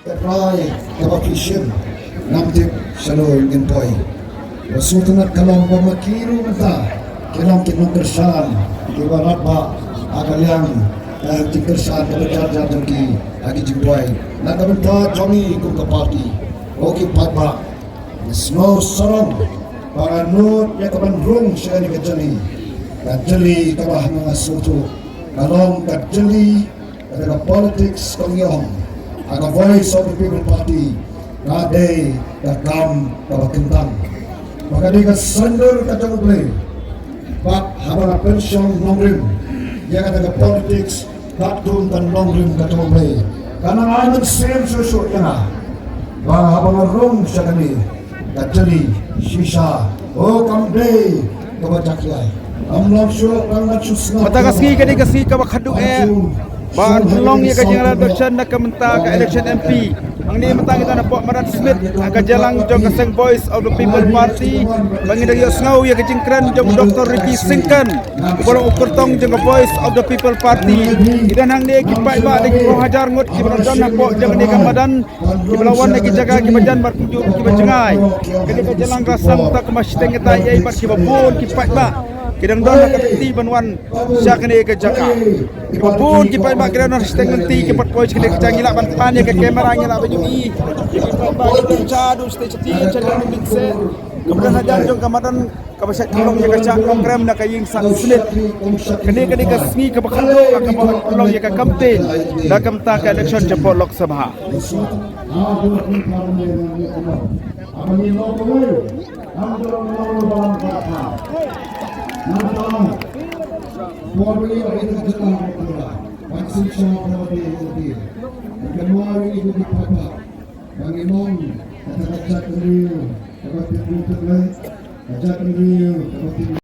Rai kapapishim namtip shalom genpoy. Wasutunat kalong pamakiru mata kilang kinong kersan kibarat ba agalyang kersan kabajar ki agi jimpoy. Nakabenta jomi kung kapati. Okay patba. Snow sarong para nut ya kabandrung siya ni kajali. Kajali kabah mga suto. Kalong kajali kadaga politics kangyong. Aga voice of the People Party Radai Dakam Kabakintang Maka dia sender kacang play Bak habang pensyong nongrim Dia kata politics Datum dan nongrim kacang play Karena aman same susuk yana Bak habang rung siya kani Kacali Shisha Oh kamday Kabacakyay Amlam syuk Rangat syusna Matagaski kasi kabakaduk Bahan pelong ya kajang election nak kementar ke election MP. Ang ni mentang kita nak buat Maran Smith agak jalan jong kaseng Voice of the People Party. Bangi dari Osngau ya kajing keren jong Dr. Ricky Singkan. Borong ukur tong jong Voice of the People Party. Dan hang ni kipai ba lagi ko hajar ngut kibaran nak buat jong ni kamadan kibalawan lagi jaga kibajan bar kunjur kibajengai. Kadi ka jalan rasam tak kemasiteng kita yai bar kibabun kipai ba. Kidang don nak kati banwan syak ni ke jaga. Kibabun kipai ba kira nak steng nanti kipat pois kini kecang gila bantuan ya ke kamera ngila banyui. Kipai ba kita cadu stay ceti cadu mixer. Kemudian hajar jong kamadan kabaset tolong ya kacang program nak kaying sang sulit. Kini ke sni ke bakalo akan tolong ya ke campaign dah kemta ke election cepot Lok Sabha. Formally itu kita berdoa. Vaksin syawal itu. Kedua itu dipakai. Bangimong kata-kata keliru, kata-kata keliru, kata-kata keliru.